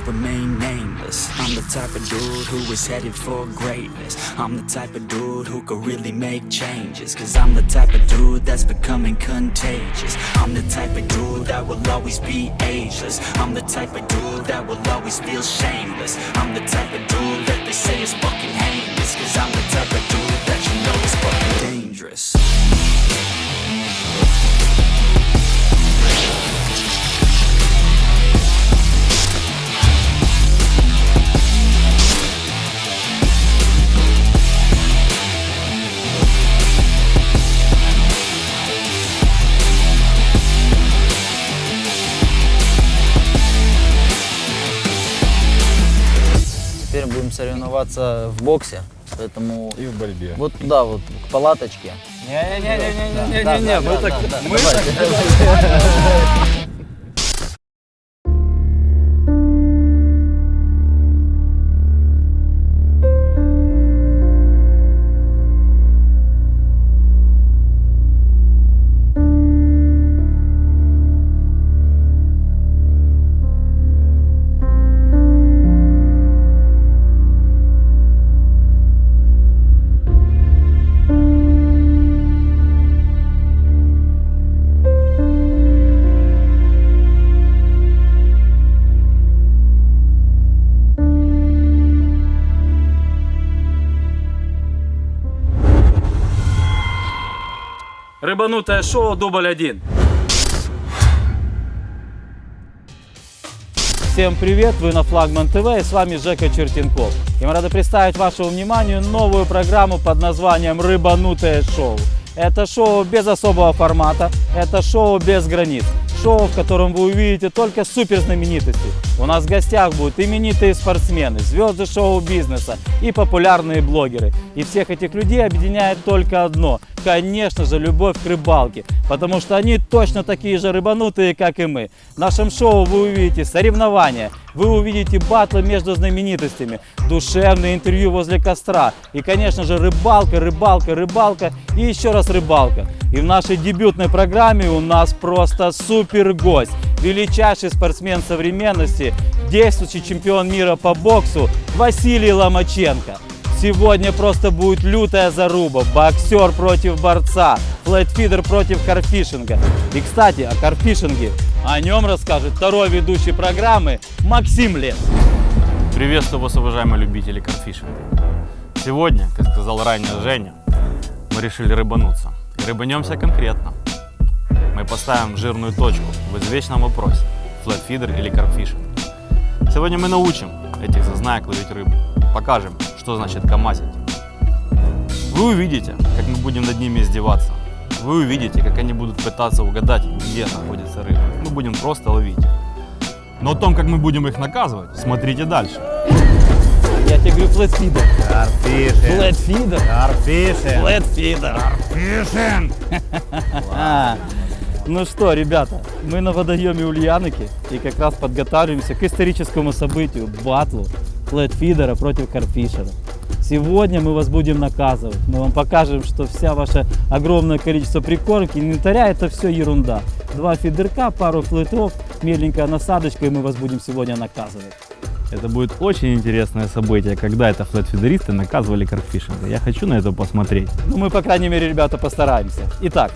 remain nameless. I'm the type of dude who is headed for greatness. I'm the type of dude who could really make changes. Cause I'm the type of dude that's becoming contagious. I'm the type of dude that will always be ageless. I'm the type of dude that will always feel shameless. I'm the type of dude that they say is fucking heinous. Cause I'm the type of dude that you know is fucking dangerous. Теперь будем соревноваться в боксе, поэтому... И в борьбе. Вот туда вот, к палаточке. Не-не-не, мы так... Рыбанутое шоу, дубль 1. Всем привет, вы на Флагман ТВ и с вами Жека Чертенков. И мы рады представить вашему вниманию новую программу под названием «Рыбанутое шоу». Это шоу без особого формата, это шоу без границ. Шоу, в котором вы увидите только суперзнаменитости. У нас в гостях будут именитые спортсмены, звезды шоу-бизнеса и популярные блогеры. И всех этих людей объединяет только одно – конечно же, любовь к рыбалке. Потому что они точно такие же рыбанутые, как и мы. В нашем шоу вы увидите соревнования, вы увидите батлы между знаменитостями, душевные интервью возле костра. И, конечно же, рыбалка, рыбалка, рыбалка и еще раз рыбалка. И в нашей дебютной программе у нас просто супер гость. Величайший спортсмен современности, действующий чемпион мира по боксу Василий Ломаченко. Сегодня просто будет лютая заруба, боксер против борца, флетфидер против карфишинга. И, кстати, о карфишинге, о нем расскажет второй ведущий программы Максим Лес. Приветствую вас, уважаемые любители карфишинга. Сегодня, как сказал ранее Женя, мы решили рыбануться. И рыбанемся конкретно. Мы поставим жирную точку в извечном вопросе: флетфидер или карпфишинг. Сегодня мы научим этих зазнаек ловить рыбу. Покажем, что значит камазить. Вы увидите, как мы будем над ними издеваться. Вы увидите, как они будут пытаться угадать, где находится рыба. Мы будем просто ловить. Но о том, как мы будем их наказывать, смотрите дальше. Я тебе говорю, флетфидер. Карфишинг. Флетфидер. Карфишинг. Флетфидер. Карфишинг. Ну что, ребята, мы на водоеме Ульяновки и как раз подготавливаемся к историческому событию, батлу флетфидера против карфишера. Сегодня мы вас будем наказывать, мы вам покажем, что вся ваше огромное количество прикормки, инвентаря — это все ерунда. 2 фидерка, пару флетов, меленькая насадочка, и мы вас будем сегодня наказывать. Это будет очень интересное событие, когда это флетфидеристы наказывали карпфишинга. Я хочу на это посмотреть. Ну, мы, по крайней мере, ребята, постараемся. Итак,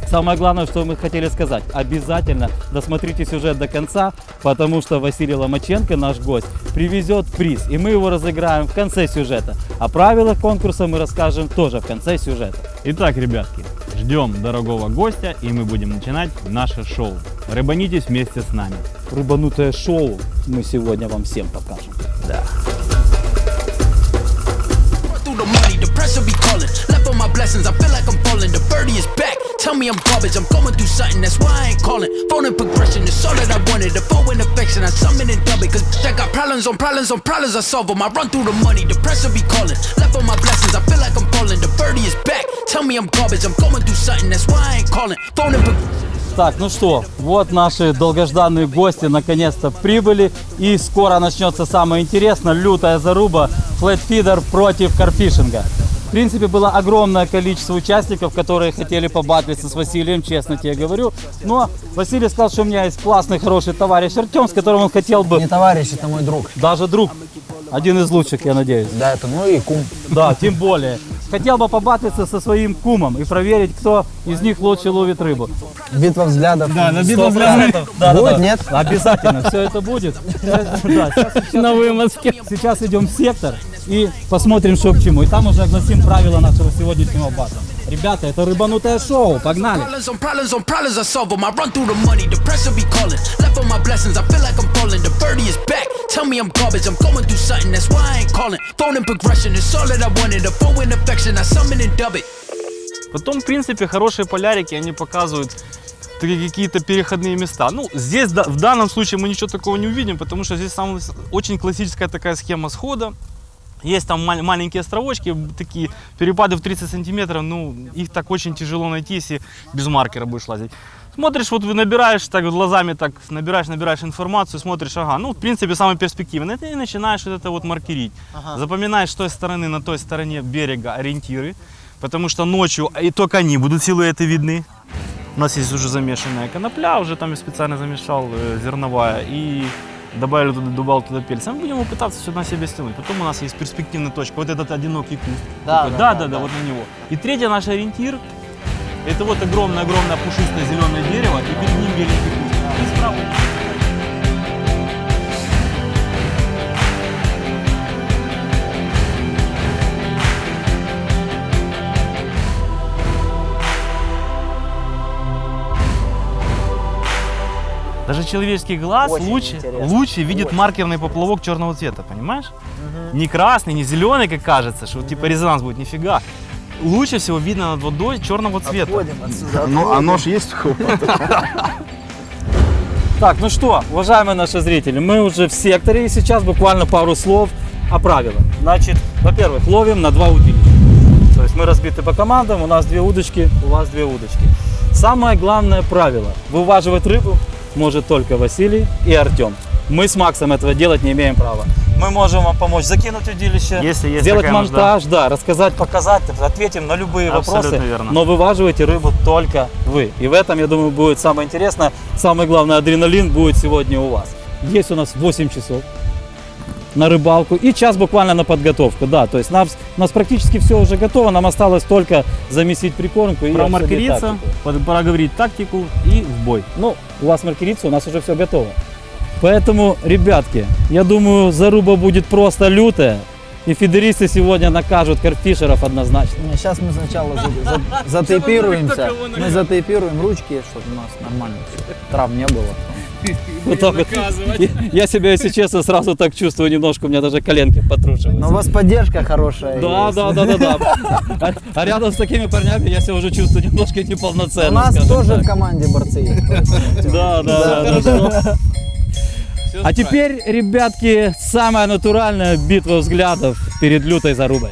самое главное, что мы хотели сказать: обязательно досмотрите сюжет до конца, потому что Василий Ломаченко, наш гость, привезет приз, и мы его разыграем в конце сюжета. О правилах конкурса мы расскажем тоже в конце сюжета. Итак, ребятки, ждем дорогого гостя, и мы будем начинать наше шоу. Рыбанитесь вместе с нами. Рыбанутое шоу мы сегодня вам всем покажем. Да. Through the money, the pressure be calling. Left on my blessings, I feel like I'm falling. The birdie is back. Tell me I'm garbage, I'm going through something, that's why I ain't calling. Phone in progression, it's all that I wanted. The phone in affection, I summon and dub it. Cause I got problems on problems on problems, I solve them. I run through the money, the pressure be calling. Left on my blessings, I feel like I'm falling. The birdie is back. Tell me I'm garbage, I'm going through something, that's why I ain't calling. Phone in progression. Так, ну что, вот наши долгожданные гости наконец-то прибыли. И скоро начнется самое интересное, лютая заруба, флетфидер против карфишинга. В принципе, было огромное количество участников, которые хотели побатлиться с Василием, честно тебе говорю. Но Василий сказал, что у меня есть классный, хороший товарищ Артем, с которым он хотел бы... Не товарищ, это мой друг. Даже друг. Один из лучших, я надеюсь. Да, это ну и кум. Да, тем более. Хотел бы побатлиться со своим кумом и проверить, кто из них лучше ловит рыбу. Битва взглядов. Да, на битву 100%. Да, Будет, нет? Обязательно, все это будет. На вымазке. Сейчас идем в сектор и посмотрим, что к чему. И там уже огласим правила нашего сегодняшнего батла. Ребята, это рыбанутое шоу, погнали. Problems on problems on problems, I solve them. I run through the money, the pressure be calling. Left on my blessings, I feel like I'm falling. The birdie is back. Tell me I'm garbage, I'm going through something, that's why I ain't calling. Phone in progression, it's all that I wanted. A foe in affection, I summon and dub it. Потом, в принципе, хорошие полярики, они показывают какие-то переходные места. Ну, здесь в данном случае мы ничего такого не увидим, потому что здесь очень классическая такая схема схода. Есть там маленькие островочки, такие перепады в 30 сантиметров, ну, их так очень тяжело найти, если без маркера будешь лазить. Смотришь, вот набираешь, так глазами так набираешь информацию, смотришь, ага, ну, в принципе, самый перспективный. Ты начинаешь вот это вот маркерить. Ага. Запоминаешь с той стороны, на той стороне берега ориентиры, потому что ночью и только они будут силуэты видны. У нас есть уже замешанная конопля, уже там я специально замешал зерновая, и добавил туда пельца. Мы будем его пытаться все на себя стянуть. Потом у нас есть перспективная точка, вот этот одинокий куст. Да, вот на него. И третий наш ориентир, это вот огромное пушистое зеленое дерево, и перед ним беленький куст. И справа. Даже человеческий глаз лучше видит маркерный поплавок черного цвета, понимаешь? Не красный, не зеленый, как кажется, что типа резонанс будет, нифига. Лучше всего видно над водой черного цвета. А нож есть? Так, ну что, уважаемые наши зрители, мы уже в секторе, и сейчас буквально пару слов о правилах. Значит, во-первых, ловим на 2 удилища. То есть мы разбиты по командам, у нас 2 удочки, у вас 2 удочки. Самое главное правило: вываживать рыбу может только Василий и Артем. Мы с Максом этого делать не имеем права. Мы можем вам помочь закинуть удилище, если сделать монтаж, да, рассказать, показать, ответим на любые вопросы, верно. Но вываживаете рыбу только вы. И в этом, я думаю, будет самое интересное. Самое главное, адреналин будет сегодня у вас. Есть у нас 8 часов на рыбалку и час буквально на подготовку. Да, то есть у нас практически все уже готово, нам осталось только замесить прикормку и промаркериться, проговорить тактику и в бой. Ну, у вас маркерится, у нас уже все готово. Поэтому, ребятки, я думаю, заруба будет просто лютая. И фидеристы сегодня накажут карпфишеров однозначно. Сейчас мы сначала затейпируемся. Мы затейпируем ручки, чтобы у нас нормально травм не было. Вот так вот. Я себя, если честно, сразу так чувствую немножко, у меня даже коленки потрушиваются. Но у вас поддержка хорошая. Да. А рядом с такими парнями я себя уже чувствую немножко неполноценно. У нас тоже в команде борцы есть. Да. А теперь, ребятки, самая натуральная битва взглядов перед лютой зарубой.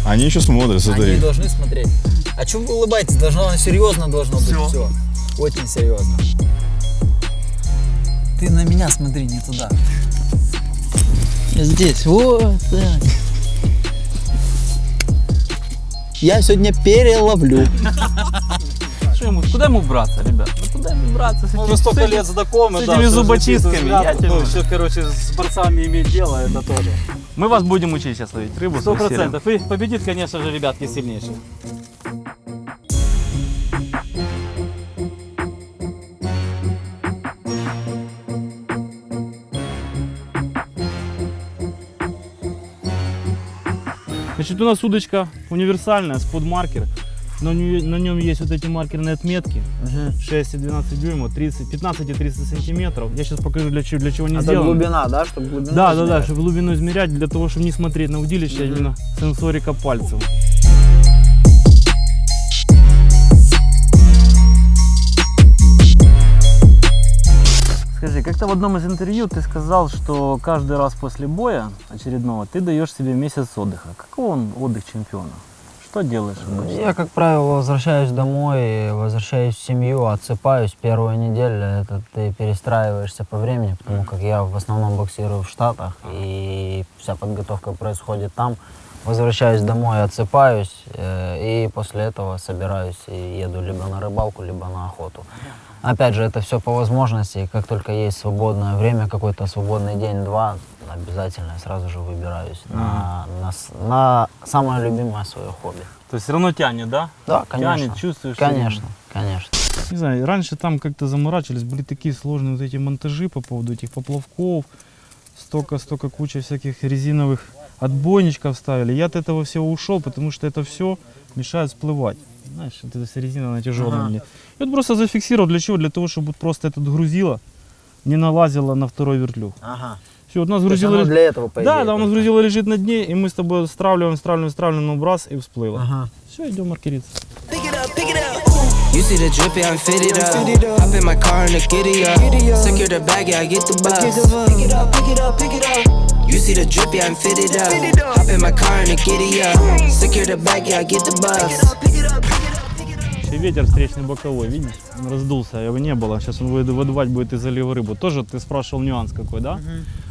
Они еще смотрят, смотри. Они должны смотреть. А чего вы улыбаетесь? Серьезно должно быть все. Очень серьезно. Ты на меня смотри, не туда. Здесь, вот так. Я сегодня переловлю. Куда ему браться, ребят? Куда ему браться? Мы уже столько лет знакомы, с этими зубочистками. Еще, короче, с борцами иметь дело, это тоже. Мы вас будем учить сейчас ловить рыбу. 100%. И победит, конечно же, ребятки, сильнейший. Значит, у нас удочка универсальная, с подмаркер. На нем есть вот эти маркерные отметки. 6 и 12 дюймов, 15 и 30 сантиметров. Я сейчас покажу, для чего они сделаны. Это глубина, да? Чтобы глубину да, чтобы глубину измерять, для того, чтобы не смотреть на удилище, а именно сенсорика пальцев. Скажи, как-то в одном из интервью ты сказал, что каждый раз после боя очередного ты даешь себе месяц отдыха. Какой он отдых чемпиона? Что делаешь? Я, как правило, возвращаюсь домой, возвращаюсь в семью, отсыпаюсь. Первую неделю это ты перестраиваешься по времени, потому как я в основном боксирую в Штатах, и вся подготовка происходит там. возвращаюсь домой, отсыпаюсь, и после этого собираюсь и еду либо на рыбалку, либо на охоту. Опять же, это все по возможности, как только есть свободное время, какой-то свободный день-два, обязательно сразу же выбираюсь на самое любимое свое хобби. То есть все равно тянет, да? Да, конечно. Тянет, чувствуешь? Конечно, конечно. Не знаю, раньше там как-то заморачивались, были такие сложные вот эти монтажи по поводу этих поплавков, столько куча всяких резиновых отбойничков ставили. Я от этого всего ушел, потому что это все мешает всплывать. Знаешь, вот эта вся резина, она тяжелая мне. И вот просто зафиксировал, для чего? Для того, чтобы вот просто это грузило не налазило на второй вертлюг. Ага. Все, вот у нас То есть грузило оно для этого, по идее, Да, у нас только. грузило лежит на дне, и мы с тобой стравливаем, ну раз, и всплыло. Ага. Все, идем маркериться. Pick it up, pick it up. You see the drippy, I'm fitted up. Hop in my car and the giddy up. Secure the bag, yeah, I get the bus. Pick it up, pick it up, pick it up. You see the drippy, I'm fitted up. Hop in my car and the giddy up. Secure the bag, yeah, I get the bus. Еще ветер встречный боковой, видите? Он раздулся, его не было. Сейчас он выдувать будет из залива рыбу. Тоже ты спрашивал нюанс какой, да?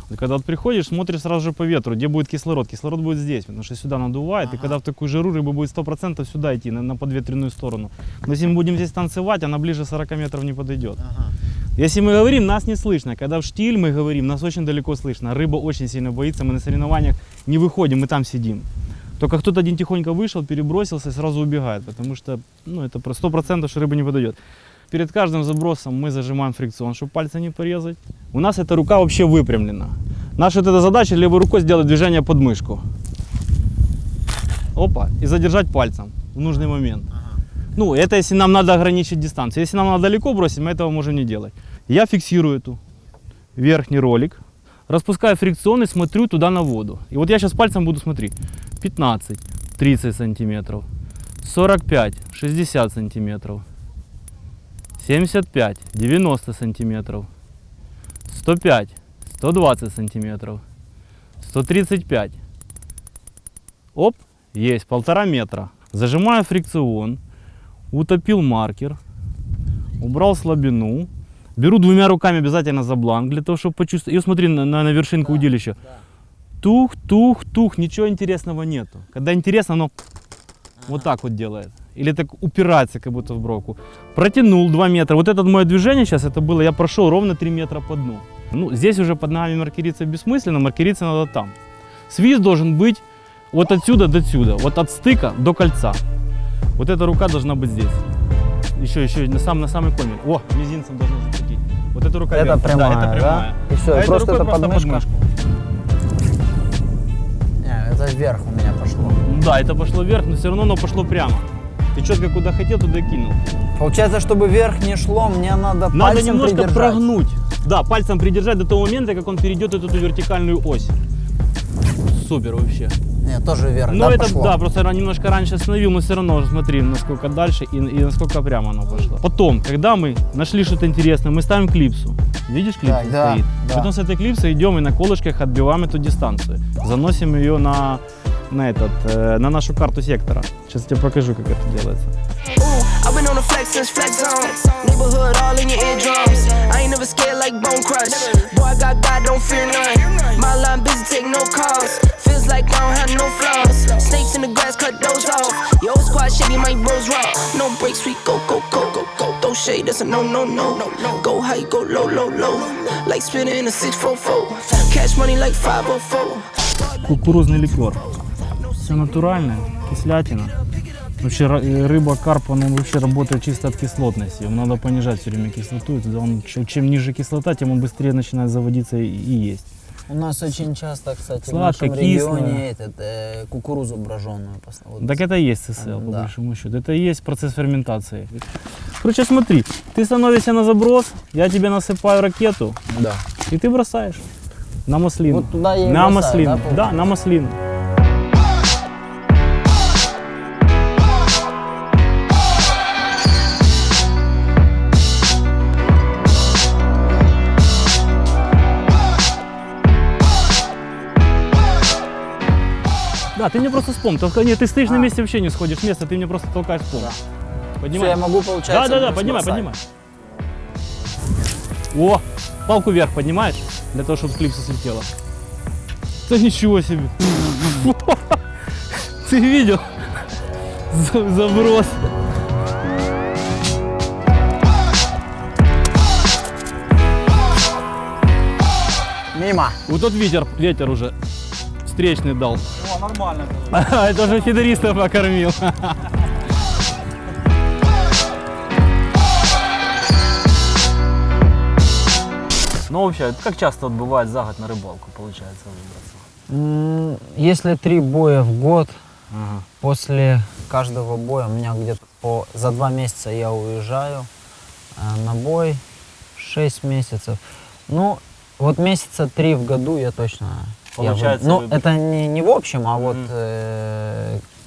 Вот когда вот приходишь, смотришь сразу же по ветру, где будет кислород. Кислород будет здесь, потому что сюда надувает. И когда в такую жару рыба будет 100% сюда идти, на подветренную сторону. Но если мы будем здесь танцевать, она ближе 40 метров не подойдет. Если мы говорим, нас не слышно. Когда в штиль мы говорим, нас очень далеко слышно. Рыба очень сильно боится, мы на соревнованиях не выходим, мы там сидим. Только кто-то один тихонько вышел, перебросился и сразу убегает, потому что это просто 100%, что рыба не подойдет. Перед каждым забросом мы зажимаем фрикцион, чтобы пальцы не порезать. У нас эта рука вообще выпрямлена. Наша вот эта задача левой рукой сделать движение под мышку. Опа, и задержать пальцем в нужный момент. Ну, это если нам надо ограничить дистанцию. Если нам надо далеко бросить, мы этого можем не делать. Я фиксирую эту верхний ролик, распускаю фрикцион и смотрю туда на воду. И вот я сейчас пальцем буду смотреть. 15, 30 сантиметров, 45, 60 сантиметров, 75, 90 сантиметров, 105, 120 сантиметров, 135. Оп, есть 1,5 метра. Зажимаю фрикцион, утопил маркер, убрал слабину. Беру двумя руками обязательно за бланк, для того, чтобы почувствовать. И смотри на вершинку удилища. Тух, тух, тух, ничего интересного нету. Когда интересно, оно вот так вот делает. Или так упирается, как будто в бровку. Протянул 2 метра. Вот это мое движение сейчас, это было, я прошел ровно 3 метра по дну. Ну, здесь уже под ногами маркериться бессмысленно, маркериться надо там. Свист должен быть вот отсюда до отсюда, вот от стыка до кольца. Вот эта рука должна быть здесь. Еще на самый конец. О, мизинцем должна закрутить. Вот эта рука Это вверх. прямая, да? Это прямая. И все, А просто рукой это подмышка. подмышку. Не, это вверх у меня пошло. Да, это пошло вверх, но все равно оно пошло прямо. Ты четко куда хотел, туда и кинул. Получается, чтобы вверх не шло, мне надо Надо пальцем немножко придержать. прогнуть. Да, пальцем придержать до того момента, как он перейдет эту вертикальную ось. Супер вообще. Нет, тоже вверх, Но да, это, пошло? да, просто я немножко раньше остановил, но все равно смотри, насколько дальше и насколько прямо оно пошло. Потом, когда мы нашли что-то интересное, мы ставим клипсу. Видишь, клипса Да, стоит? да. Потом с этой клипсой идем и на колышках отбиваем эту дистанцию. Заносим ее на нашу карту сектора. Сейчас я тебе покажу, как это делается. I've been on the flex since flex zone. Neighborhood all in your eardrums. I ain't never scared like Bone Crush. Boy, I got God, don't fear none. My line busy, take no calls. Feels like I don't have no flaws. Snakes in the grass, cut those off. Yo, squad shady, my bros raw. No breaks, we go, go, go, go, go. Throw shade, that's a no, no, no, no, no. Go high, go low, low, low. Like spinning in a 644. Cash money like 504. Кукурузный ликер. Все натуральное, кислятина. Вообще рыба, карп, он вообще работает чисто от кислотности. Ему надо понижать все время кислоту. И тогда чем ниже кислота, тем он быстрее начинает заводиться и есть. У нас очень часто, кстати, Сладко, в нашем регионе кисло. кукурузу броженую. Вот. Так это и есть ЦСЛ, по Да. большому счету. Это и есть процесс ферментации. Короче, смотри, ты становишься на заброс, я тебе насыпаю ракету, Да. и ты бросаешь на маслину. Вот туда я и на бросаю, маслину. да, Да, на маслину. Да, ты мне просто вспомни. Нет, ты стоишь на месте, вообще не сходишь с места, ты мне просто толкаешь в пол. Все, Поднимай. я могу, получается, Да, поднимай, бросать. поднимай. О, палку вверх поднимаешь, для того, чтобы клипса слетела. Да ничего себе. Ты видел? Заброс. Мимо. Вот тот ветер уже встречный дал. О, нормально. Это уже фидериста покормил. Ну, вообще, как часто вот бывает за год на рыбалку получается выбраться? Если 3 боя в год, Ага. после каждого боя у меня где-то за 2 месяца я уезжаю на бой, 6 месяцев. Ну, вот месяца 3 в году я точно... Получается, ну, вы- это не в общем, а вот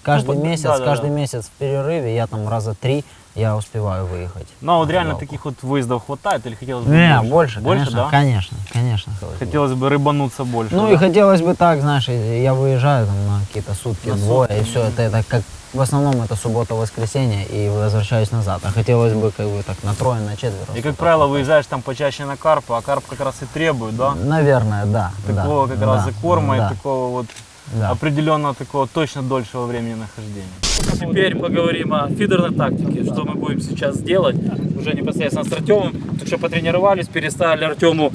каждый Ну, месяц, да-да-да. каждый месяц в перерыве я там раза 3 я успеваю выехать. Ну, а вот реально рыбалку. таких вот выездов хватает или хотелось бы Не, больше, Больше, конечно, да? конечно. Хотелось бы рыбануться больше. Ну да? и хотелось бы так, знаешь, я выезжаю там на какие-то сутки, На двое, сутки, и все, это как в основном это суббота-воскресенье, и возвращаюсь назад. А хотелось бы как бы так на трое, на четверо. И, как правило, выезжаешь там почаще на карпа, а карп как раз и требует, да? Наверное, да. Такого да, как раз да, закорма да, и такого вот да. определенно такого точно дольшего времени нахождения. Теперь поговорим о фидерной тактике, что мы будем сейчас делать, уже непосредственно с Артемом. Только что потренировались, переставили Артему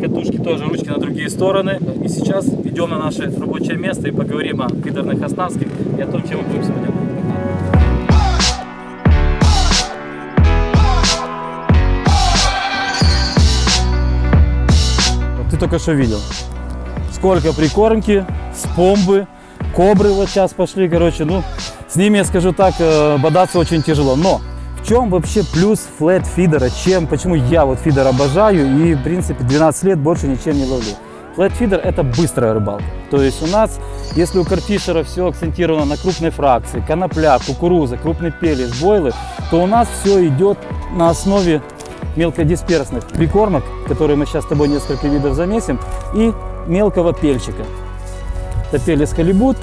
катушки тоже, ручки на другие стороны. И сейчас идем на наше рабочее место и поговорим о фидерных оснастках и о том, чем мы будем сегодня. Ты только что видел, сколько прикормки, спомбы, кобры вот сейчас пошли, короче, ну, с ними, я скажу так, бодаться очень тяжело. Но в чем вообще плюс флэт фидера, почему я вот фидер обожаю и, в принципе, 12 лет больше ничем не ловлю. Флэт фидер — это быстрая рыбалка. То есть у нас, если у карпфишера все акцентировано на крупной фракции, конопля, кукуруза, крупный пелец, бойлы, то у нас все идет на основе мелкодисперсных прикормок, которые мы сейчас с тобой несколько видов замесим, и мелкого пельчика. Это пелец халибут.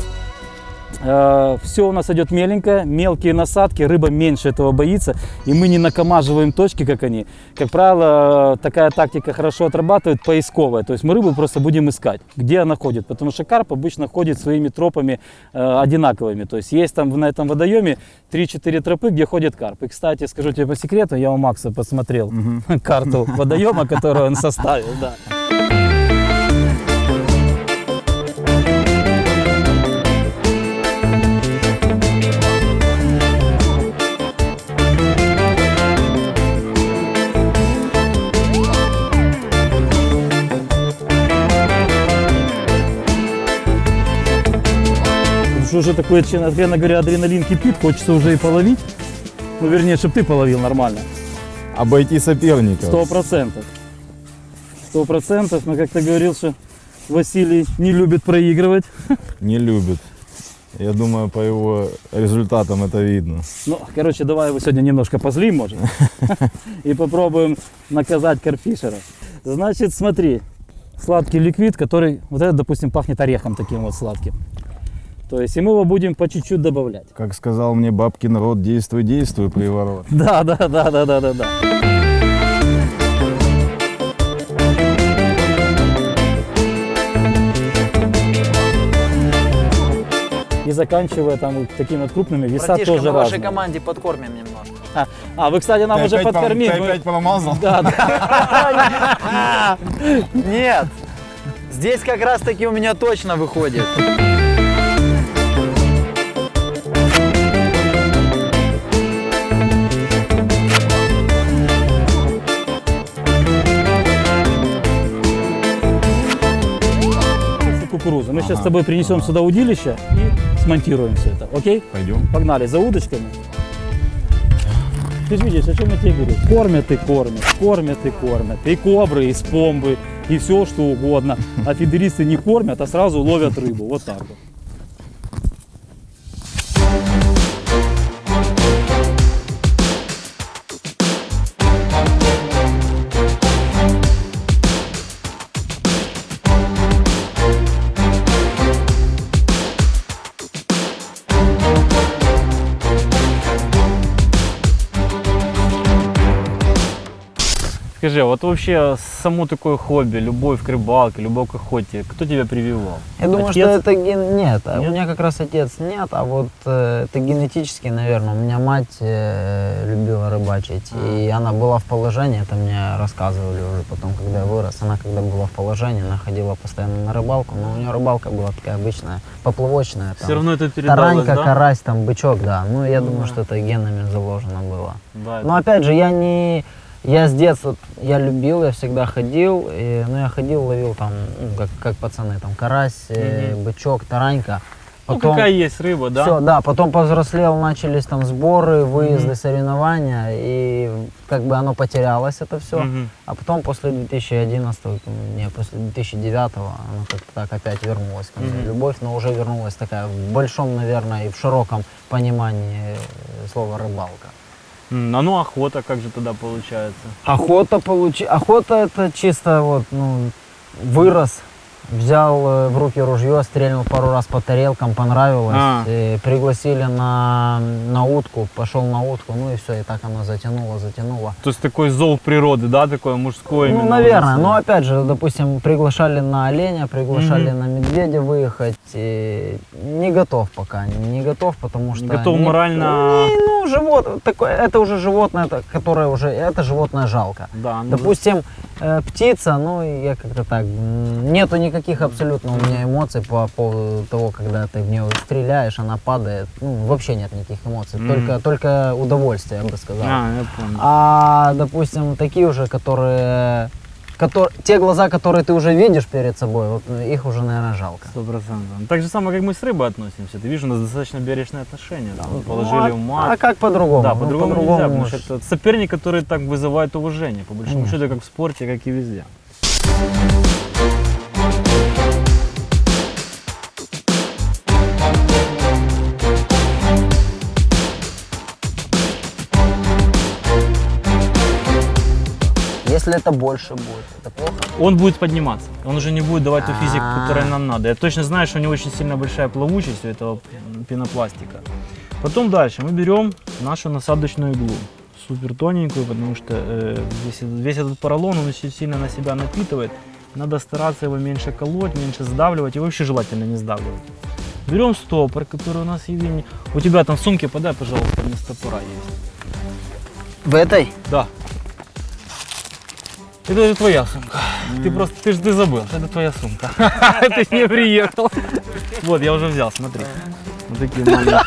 Все у нас идет меленькое, мелкие насадки, рыба меньше этого боится, и мы не накомаживаем точки, как они. Как правило, такая тактика хорошо отрабатывает, поисковая, то есть мы рыбу просто будем искать, где она ходит, потому что карп обычно ходит своими тропами одинаковыми, то есть там на этом водоеме 3-4 тропы, где ходит карп. И, кстати, скажу тебе по секрету, я у Макса посмотрел карту водоема, которую он составил, да. Уже такой, откровенно говоря, адреналин кипит, хочется уже и половить. Ну, вернее, чтобы ты половил нормально. Обойти соперника. 100%. 100%. Но как ты говорил, что Василий не любит проигрывать. Не любит. Я думаю, по его результатам это видно. Ну, короче, давай его сегодня немножко позлим, может. И попробуем наказать карпфишера. Значит, смотри. Сладкий ликвид, который, вот этот, допустим, пахнет орехом таким вот сладким. То есть, и мы его будем по чуть-чуть добавлять. Как сказал мне бабкин род, действуй, действуй, приворот. Да. И заканчивая там вот такими вот крупными, веса Братишка, тоже мы вашей разные. команде подкормим немножко. А вы, кстати, нам Ты уже опять подкормили. Ты опять промазал? Да. Нет, здесь как раз таки у меня точно выходит. Кукурузу. Мы сейчас с тобой принесем сюда удилище и смонтируем все это. Окей? Пойдем. Погнали за удочками. Ты же видишь, о чем я тебе говорю. Кормят и кормят, кормят и кормят. И кобры, и спомбы, и все что угодно. А фидеристы не кормят, а сразу ловят рыбу. Вот так вот. Скажи, вот вообще само такое хобби, любовь к рыбалке, любовь к охоте, кто тебя прививал? Я думаю, Отец? что это нет, Нет? у меня как раз отец нет, а вот это генетически, наверное. У меня мать любила рыбачить, и она была в положении, это мне рассказывали уже потом, когда я вырос. Она когда была в положении, она ходила постоянно на рыбалку, но у нее рыбалка была такая обычная, поплавочная. Там, Все равно это передалось, таранька, да? карась, там, бычок, да. Ну, я думаю, что это генами заложено было. Да, Но опять же, я с детства, я любил, я всегда ходил, я ходил, ловил там, ну, как пацаны, там, карась, бычок, таранька. ну какая есть рыба, да? Все, да, потом повзрослел, начались там сборы, выезды, соревнования, и как бы оно потерялось, это все. Мгм. А потом после 2011, после 2009 оно как-то так опять вернулось ко мне. Любовь, но уже вернулась такая в большом, наверное, и в широком понимании слова рыбалка. А ну охота как же тогда получается? Охота это чисто вот, ну, вырос, взял в руки ружье, стрельнул пару раз по тарелкам, понравилось, и пригласили на утку, пошел на утку, ну и все, и так оно затянуло. То есть такой зов природы, да, такой мужской? Ну, именно наверное, вот, но опять же, допустим, приглашали на оленя, приглашали на медведя выехать, и не готов пока, не готов, потому что... готов морально? Ну, такое, это уже животное, которое уже, это животное жалко. Да, ну, Допустим, птица, ну, я как-то так, нету никаких абсолютно у меня эмоций по поводу того, когда ты в нее стреляешь, она падает, ну, вообще нет никаких эмоций, только удовольствие, я бы сказал. я понял. А, допустим, такие уже, те глаза, которые ты уже видишь перед собой, вот их уже, наверное, жалко. 100%. Так же самое, как мы с рыбой относимся. Ты видишь, у нас достаточно бережные отношения. Да? Мы положили в мат. А как по-другому? Да, Ну, по-другому нельзя, потому можешь. что это соперник, который так вызывает уважение. По большому Конечно. счету, как в спорте, как и везде. Если это больше будет, это плохо? Он будет подниматься. Он уже не будет давать ту физику, А. которая нам надо. Я точно знаю, что у него очень сильно большая плавучесть у этого пенопластика. Потом дальше мы берем нашу насадочную иглу. Супер тоненькую, потому что весь этот поролон, он очень сильно на себя напитывает. Надо стараться его меньше колоть, меньше сдавливать и вообще желательно не сдавливать. Берем стопор, который у нас есть. У тебя там в сумке, подай, пожалуйста, мне стопора есть. В этой? Да. Это же твоя сумка. Ты забыл, что это твоя сумка. Ты не приехал. Вот, я уже взял, смотри. Вот такие маленькие.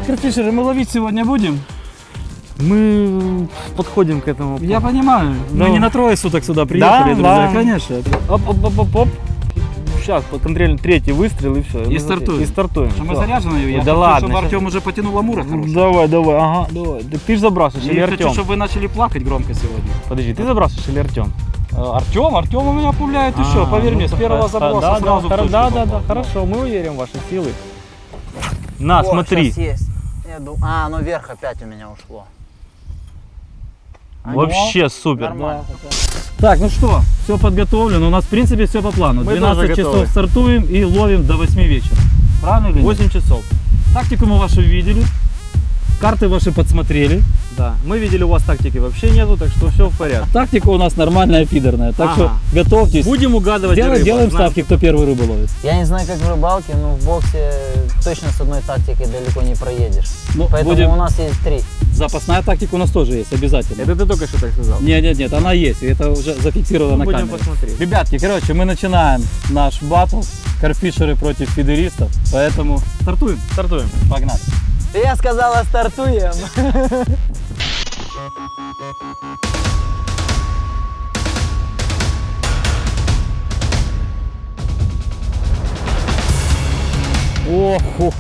Карфишеры, мы ловить сегодня будем? Мы подходим к этому. Я понимаю, мы Ну. не на трое суток сюда приехали, Да, друзья, да. конечно. Оп. Сейчас контрольный третий выстрел и все. И стартуем. И стартуем. Что мы Всё. заряжены, я Да хочу, ладно, чтобы щас- Артем уже потянул амура хороший. Давай, ага, давай. Так ты же забрасываешь, или Я хочу, Артем? чтобы вы начали плакать громко сегодня. Подожди, ты забрасываешь или Артем? Артем у меня пуляет еще, поверь мне, с первого заброса да, сразу в точку да, попал. хорошо, мы уверим в ваши силы. На, смотри. Сейчас есть. Оно вверх опять у меня ушло. Вообще супер. Нормально. Так, ну что, все подготовлено. У нас, в принципе, все по плану. Мы 12 тоже часов готовы. стартуем и ловим до 8 вечера. Правильно или нет? 8 часов. Тактику мы вашу видели. Карты ваши подсмотрели. Да. Мы видели, у вас тактики вообще нету, так что все в порядке. Тактика у нас нормальная, фидерная. Так что Ага. готовьтесь. Будем угадывать рыбу. Делаем Знаем. ставки, кто первый рыбу ловит. Я не знаю, как в рыбалке, но в боксе точно с одной тактикой далеко не проедешь. Ну, Поэтому будем- у нас есть 3. Запасная тактика у нас тоже есть, обязательно. Это ты только что так сказал. Нет, она есть, и это уже зафиксировано на Будем камере. посмотреть. Ребятки, короче, мы начинаем наш батл. Карфишеры против фидеристов, поэтому стартуем. Стартуем. Погнали. Я сказала, стартуем.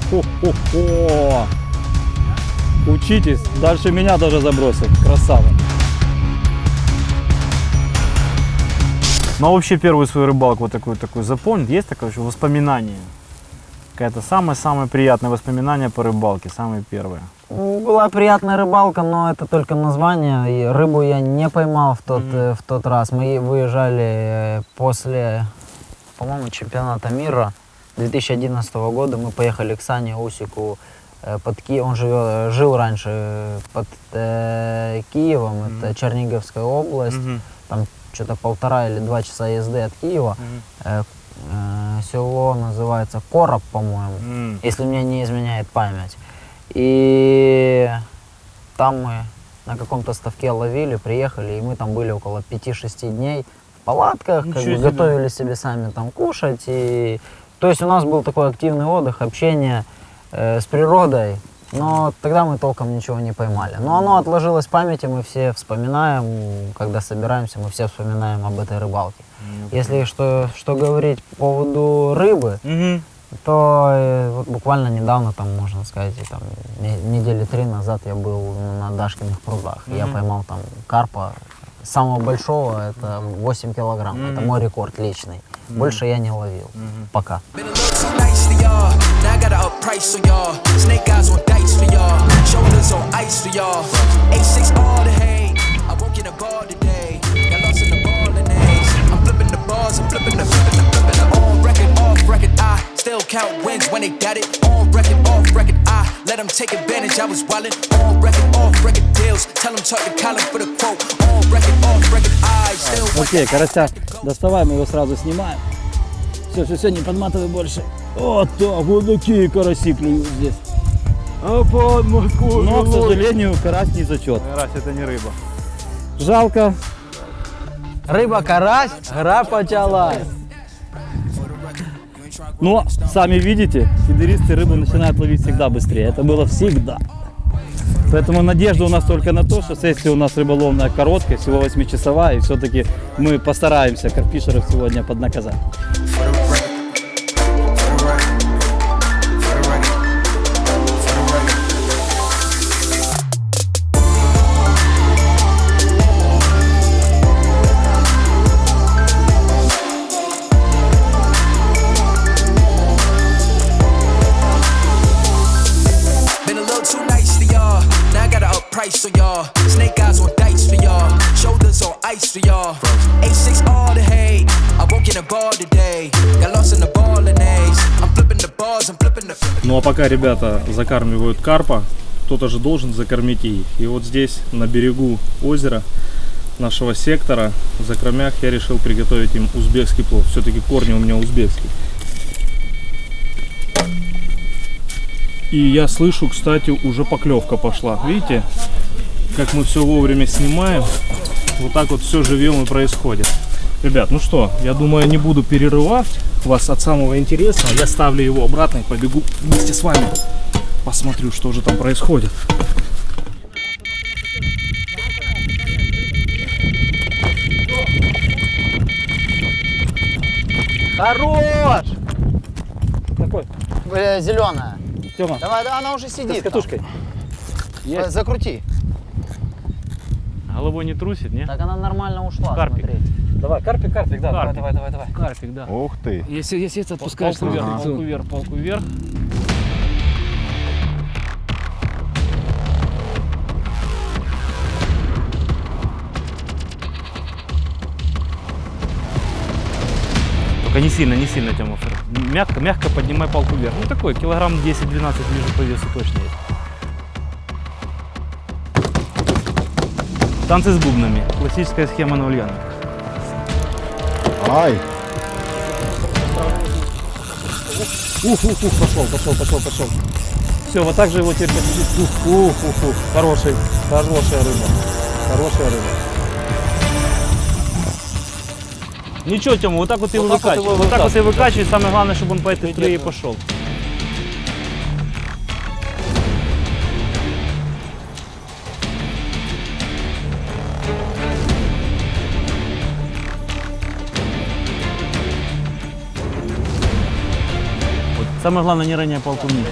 О-хо-хо-хо-хо. Учитесь, дальше меня даже забросил. Красава. Ну а вообще первую свою рыбалку вот такую запомнит? Есть такое еще воспоминание? Какая-то самое-самое приятное воспоминание по рыбалке, самые первые. Была приятная рыбалка, но это только название. И рыбу я не поймал в тот раз. Мы выезжали после, по-моему, чемпионата мира 2011 года. Мы поехали к Сане Усику под Киев. Он жил раньше под Киевом, это Черниговская область. Там что-то 1,5 или 2 часа езды от Киева. Село называется Короб, по-моему, если мне не изменяет память. И там мы на каком-то ставке ловили, приехали, и мы там были около 5-6 дней в палатках, как бы готовили себе сами там кушать. И... То есть у нас был такой активный отдых, общение с природой, но тогда мы толком ничего не поймали. Но оно отложилось в памяти, мы все вспоминаем, когда собираемся, мы все вспоминаем об этой рыбалке. Если что говорить по поводу рыбы, то вот буквально недавно, там, можно сказать, там, недели 3 назад я был на Дашкиных прудах. Я поймал там карпа, самого большого, это 8 килограмм, это мой рекорд личный. Больше я не ловил, пока. Still count wins when they got it. On record, off record, I let them take advantage. I was wildin'. On record, off record deals. Tell them talk to Colin for the quote. On record, off record, I still. Окей, карася доставай, мы его сразу снимаем. Все, не подматывай больше. Вот так, вот такие караси клюют здесь. Но, к сожалению, карась не зачет. Карась это не рыба. Жалко. Рыба-карась, гра почалась. Но, сами видите, фидеристы рыбу начинают ловить всегда быстрее. Это было всегда. Поэтому надежда у нас только на то, что сессия у нас рыболовная короткая, всего 8-часовая, и все-таки мы постараемся карпфишеров сегодня поднаказать. So y'all, snake eyes on dice for y'all, shoulders on ice for y'all. 8-6 all the hate, I won't get a ball today. Got lost in the ball and A's. I'm flipping the balls, I'm flipping the. Ну а пока ребята закармливают карпа, кто-то же должен закормить и их. И вот здесь, на берегу озера нашего сектора, в закромях, я решил приготовить им узбекский плов. Все-таки корни у меня узбекские. И я слышу, кстати, уже поклевка пошла. Видите, как мы все вовремя снимаем. Вот так вот все живем и происходит. Ребят, ну что, я думаю, я не буду перерывать вас от самого интересного. Я ставлю его обратно и побегу вместе с вами. Посмотрю, что же там происходит. Хорош! Какой? Зеленая. Тёма, Давай, да, она уже сидит. с катушкой. Есть. Закрути. Головой не трусит, не? Так она нормально ушла, Карпик. смотри. Давай, карпик, да. Карпик. Давай. Карпик, да. Ух ты. Если отпускаешь Палку вверх, Ага. палку вверх, палку вверх. Только не сильно, Тёма. Мягко поднимай палку вверх. Ну такой, килограмм 10-12 вижу по весу точно есть. Танцы с бубнами. Классическая схема на ульяне. Ай! Пошел. Все, вот так же его теперь посидит. Хорошая рыба. Ничего, Тёма, вот так вот его выкачивай. Вот так вот его выкачивай. Самое главное, чтобы он по этой стрее пошел. Вот самое главное, не роняй палку вниз,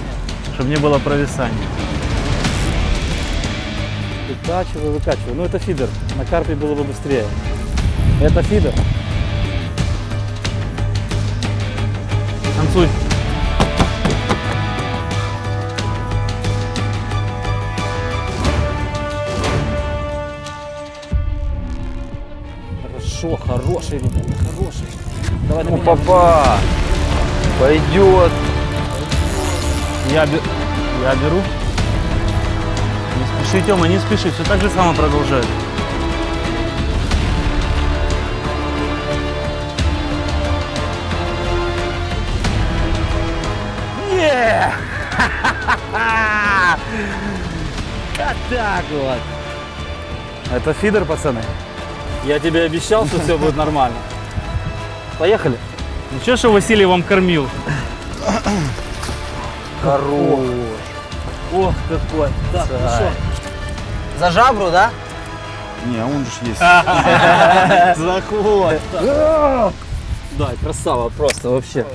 чтобы не было провисания. Выкачивай. Ну это фидер. На карпе было бы быстрее. Это фидер. Танцуй. Хорошо, хороший, ребята, хороший. Давай на Ну, меня. папа, пойдет. Я беру. Не спеши, Тёма, не спеши. Все так же само продолжает. Вот так вот. Это фидер, пацаны. Я тебе обещал, что все будет нормально. Поехали. Ничего, что Василий вам кормил. Хорош. Ох, какой. Так, ну что? За жабру, да? Не, он же есть. Заход. Да, красава просто вообще.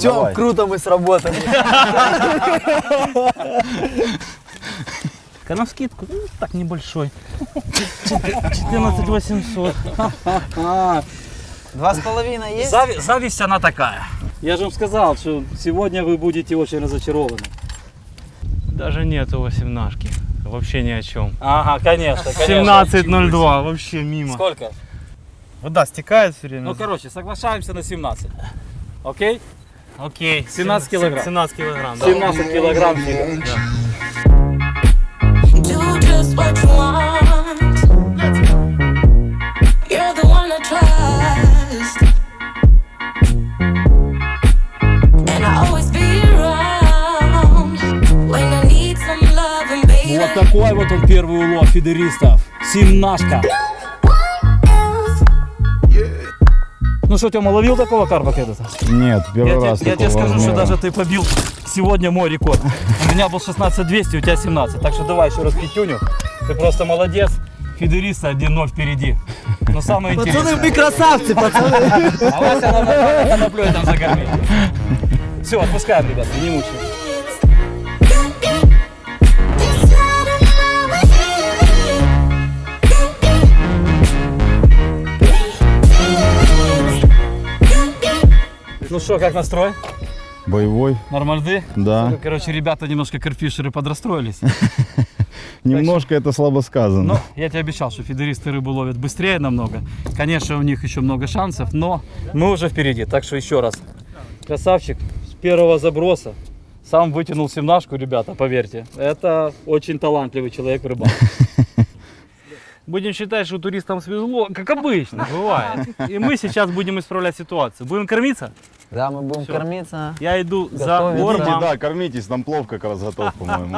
Тём, круто мы сработали. На скидку, ну, так небольшой. 14 800. 2,5 есть? Зависть она такая. Я же вам сказал, что сегодня вы будете очень разочарованы. Даже нету 18-ки. Вообще ни о чем. Ага, конечно. 17.02, вообще мимо. Сколько? Вода стекает все время. Ну, короче, соглашаемся на 17. Окей? Окей. 17 килограмм. 17 килограмм, да. 17 килограмм фидер. Do just what you want. You're the one I trust, and I always be around when I need some loving, baby. Вот такой вот он первый улов фидеристов. Семнашка. Ну что, Тёма, ловил такого карпа когда-то? Нет, первый раз Я тебе такого скажу, что размера. даже ты побил сегодня мой рекорд. У меня был 16200, у тебя 17. Так что давай еще раз пятюню. Ты просто молодец. Фидериста 1-0 впереди. Но самое интересное... Вы красавцы, пацаны. А Вася на коноплёй там загормит. Все, отпускаем, ребята, не мучаем. Ну что, как настрой? Боевой, Нормальды? да. Короче, ребята немножко карпфишеры подрастроились. Немножко это слабо сказано. Но я тебе обещал, что фидеристы рыбу ловят быстрее намного. Конечно, у них еще много шансов, но мы уже впереди. Так что еще раз. Красавчик с первого заброса. Сам вытянул семнашку, ребята, поверьте. Это очень талантливый человек рыбак. Будем считать, что туристам свезло, как обычно, бывает. И мы сейчас будем исправлять ситуацию. Будем кормиться? Да, мы будем Всё. кормиться. Я иду за Готовиться. Идите, кормом. да, кормитесь, там плов как раз готов, по-моему.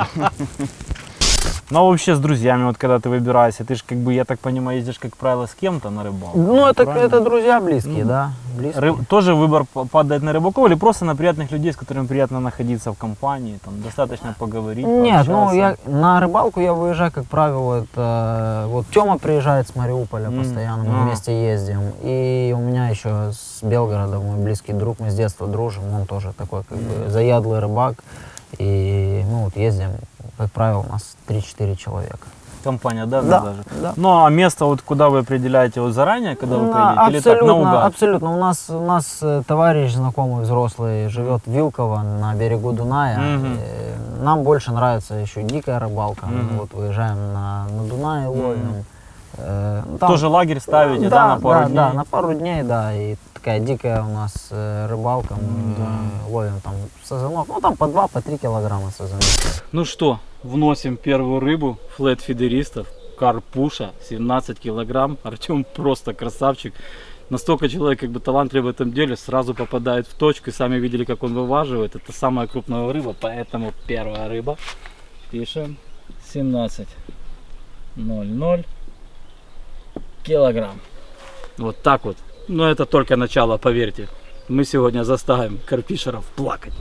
Ну а вообще с друзьями, вот когда ты выбираешься, ты же как бы, я так понимаю, ездишь, как правило, с кем-то на рыбалку. Ну, это Правильно? друзья близкие, да. Близкие. Тоже выбор падает на рыбаков или просто на приятных людей, с которыми приятно находиться в компании, там достаточно поговорить, Нет, ну пообщаться. на рыбалку я выезжаю, как правило, это вот Тёма приезжает с Мариуполя постоянно, мы вместе ездим. И у меня еще с Белгорода мой близкий друг, мы с детства дружим, он тоже такой как бы заядлый рыбак. И мы вот ездим, как правило, у нас 3-4 человека. Компания, да, Да, даже? да. Ну а место, вот куда вы определяете вот заранее, когда вы поедете, или так Абсолютно, наугад? абсолютно. У нас товарищ знакомый взрослый живет в Вилково на берегу Дуная. Мгм. Нам больше нравится еще дикая рыбалка. Мгм. Мы вот выезжаем на Дунай, ловим. Там- Тоже лагерь ставите, да, на пару дней? Да, на пару дней, да. И такая дикая у нас рыбалка. Мы ловим там сазанок. Ну там по 2-3 килограмма сазанок. Ну что, вносим первую рыбу, флет фидеристов, карпуша, 17 килограмм. Артем просто красавчик. Настолько человек как бы талантливый в этом деле, сразу попадает в точку. И сами видели, как он вываживает. Это самая крупная рыба, поэтому первая рыба. Пишем 17,00 килограмм. Вот так вот. Но это только начало, поверьте. Мы сегодня заставим карпфишеров плакать.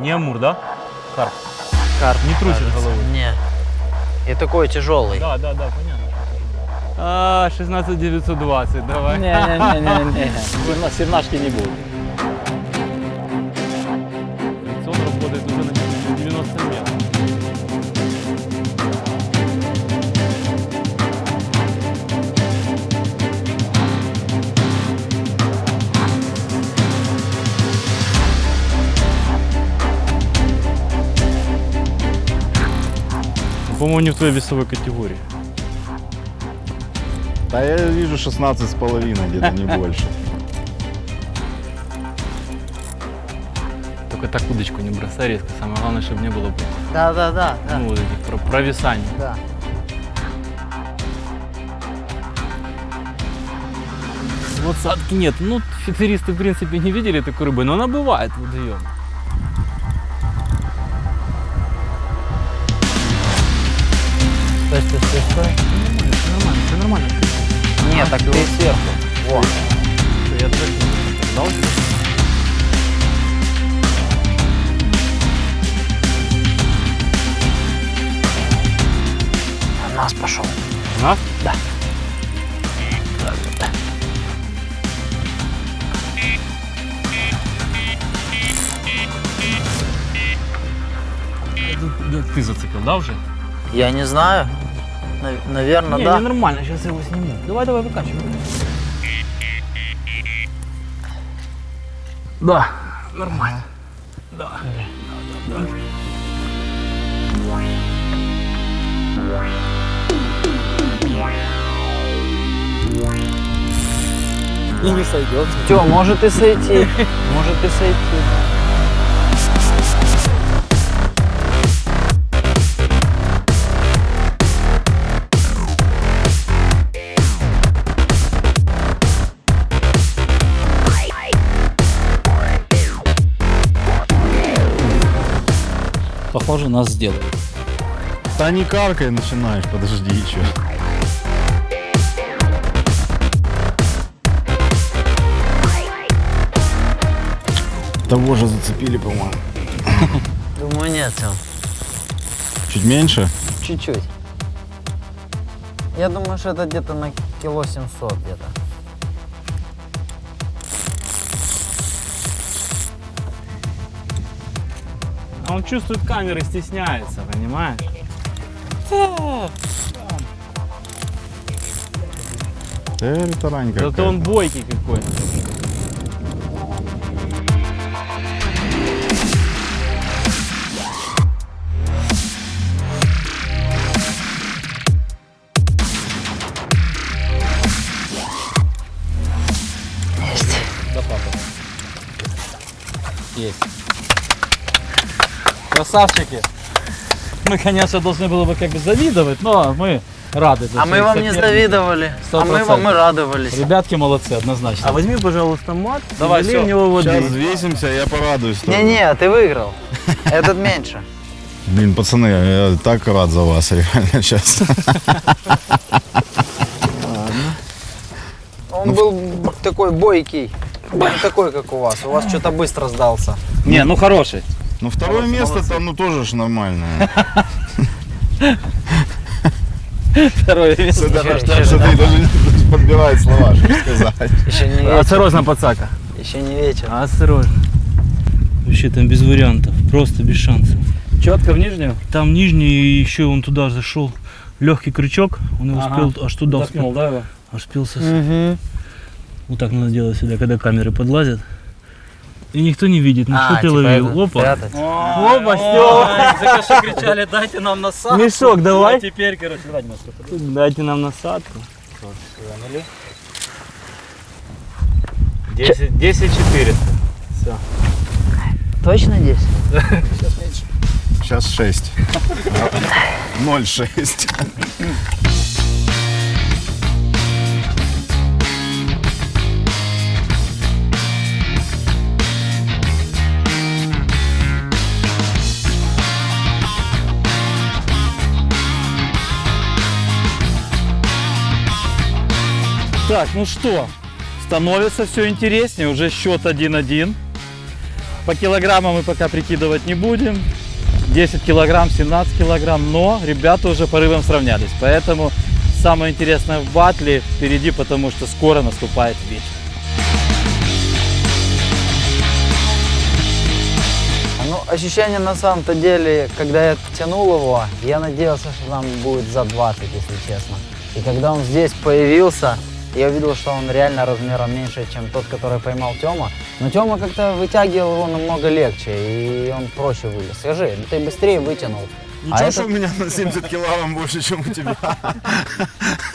Не амур, да? Карп. Карп. Не трусит головой. Не. И такой тяжелый. Да, понятно. 16 920, давай. Не-не-не-не. Сирнашки не будет. Он работает уже на 90 метров. По-моему, не в твоей весовой категории. Да я вижу 16,5, где-то не больше. Только так удочку не бросай резко. Самое главное, чтобы не было Да. ну, вот этих провисаний. Да. Вот садки нет. Ну, фидеристы, в принципе, не видели такой рыбы, но она бывает в водоеме. Стой. Все нормально. Нет, так ты сверху. Во. Я даже дал тебе. Нас пошел. На? Да. Ты зацепил, да, уже? Я не знаю. Наверное, Не, да. нормально, сейчас я его сниму. Давай, выкачивай. Да, нормально. Да. И не сойдет. Тё, может и сойти. Может и сойти. Похоже, нас сделают. Да не каркай начинаешь, подожди, чё. Того же зацепили, по-моему. Думаю, нет, Тём. Чуть меньше? Чуть-чуть. Я думаю, что это где-то на кило 700 где-то. А он чувствует камеры, стесняется, понимаешь? Таранька. Зато он бойкий какой. Есть. Красавчики. Мы, конечно, должны было бы как бы завидовать, но мы рады. А мы вам не завидовали. А мы вам и радовались. Ребятки молодцы, однозначно. А возьми, пожалуйста, мат, Давай, налей всё. в него воды. Сейчас взвесимся, я порадуюсь. тоже. Не-не, ты выиграл. Этот меньше. Блин, пацаны, я так рад за вас, реально, сейчас. Он был такой бойкий. Не такой, как у вас. У вас что-то быстро сдался. Не, ну хороший. Ну, второе место-то, ну, тоже ж нормальное. Второе место. Смотри, даже не подбирает слова, что сказать. Еще не вечер. Осторожно, пацака. Еще не вечер. Осторожно. Вообще там без вариантов, просто без шансов. Четко в нижнюю. Там нижний, и еще он туда зашел. Легкий крючок, он его успел аж туда Заткнул, да, его? аж успел сосать. Вот так надо делать всегда, когда камеры подлазят. И никто не видит, ну что ты ловил? Опа. Спрятать. Опа, все. Закаши кричали, дайте нам насадку. Мешок давай. А теперь, короче, давай немножко. Дайте нам насадку. 10 400. Все. Точно 10? Сейчас 6. 0,6. Так, ну что, становится все интереснее, уже счет 1-1. По килограммам мы пока прикидывать не будем. 10 килограмм, 17 килограмм, но ребята уже порывом сравнялись. Поэтому самое интересное в батле впереди, потому что скоро наступает вечер. Ну, ощущение на самом-то деле, когда я тянул его, я надеялся, что там будет за 20, если честно. И когда он здесь появился, я увидел, что он реально размером меньше, чем тот, который поймал Тёма. Но Тёма как-то вытягивал его намного легче, и он проще вылез. Скажи, ты быстрее вытянул. Ничего, а что у меня на 70 килограмм больше, чем у тебя.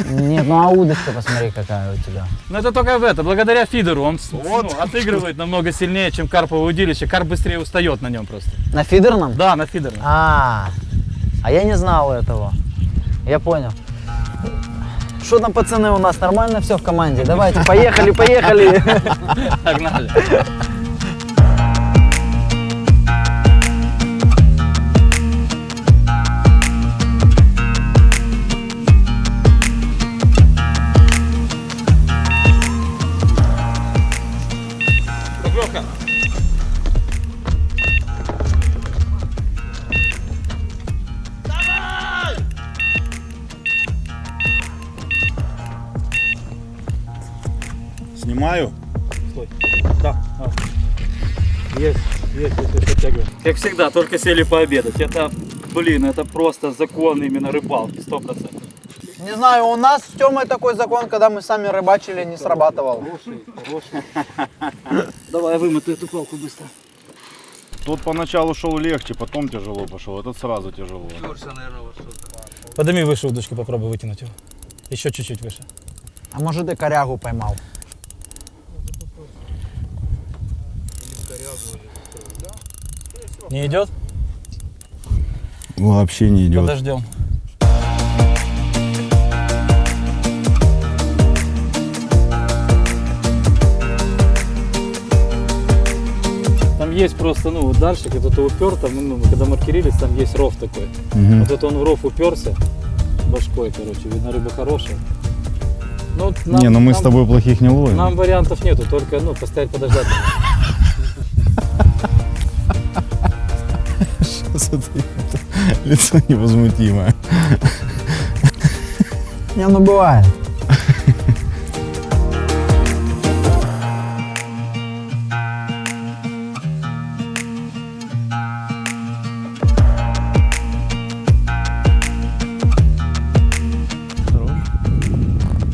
Нет, ну а удочка, посмотри, какая у тебя. Но это только благодаря фидеру. Он отыгрывает намного сильнее, чем карповое удилище. Карп быстрее устает на нем просто. На фидерном? Да, на фидерном. А я не знал этого. Я понял. Что там, пацаны, у нас нормально все в команде? Давайте, поехали, поехали. Погнали. Снимаю. Да. Есть, подтягиваем. Как всегда, только сели пообедать. Это, это просто закон именно рыбалки, 100%. Не знаю, у нас с Тёмой такой закон, когда мы сами рыбачили, не срабатывал. Хороший. Давай я вымотаю эту палку быстро. Тот поначалу шел легче, потом тяжело пошел, этот сразу тяжело. Подними выше удочку, попробуй вытянуть его. Еще чуть-чуть выше. А может, и корягу поймал. Не идет? Вообще не идет. Подождем. Там есть просто, дальше, когда ты упер, там, когда маркерились, там есть ров такой. Мгм. Вот это он в ров уперся башкой, короче, видно, рыба хорошая. Ну, Не, ну мы с тобой плохих не ловим. Нам вариантов нету, только, постоять, подождать. Смотри, лицо невозмутимое. Не, ну бывает.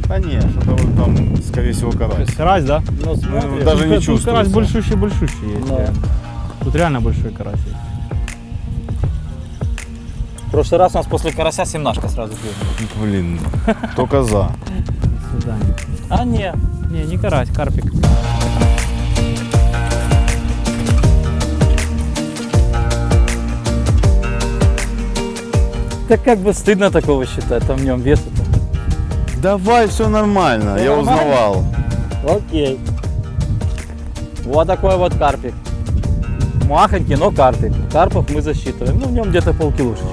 Конечно, это вот там, скорее всего, карась. Карась, да? Ну, смотри. Даже не Тут чувствуется. карась большущий есть. Да. реально. Тут реально большой карась есть. В прошлый раз у нас после карася семнашка сразу клюнула. Блин, только за. До свидания. А не. Не карась, карпик. Так как бы стыдно такого считать, там в нем веса-то. Давай, все нормально, я нормально? узнавал. Окей. Вот такой вот карпик. Махонький, но карпик. Карпов мы засчитываем. В нем где-то полкилушечки.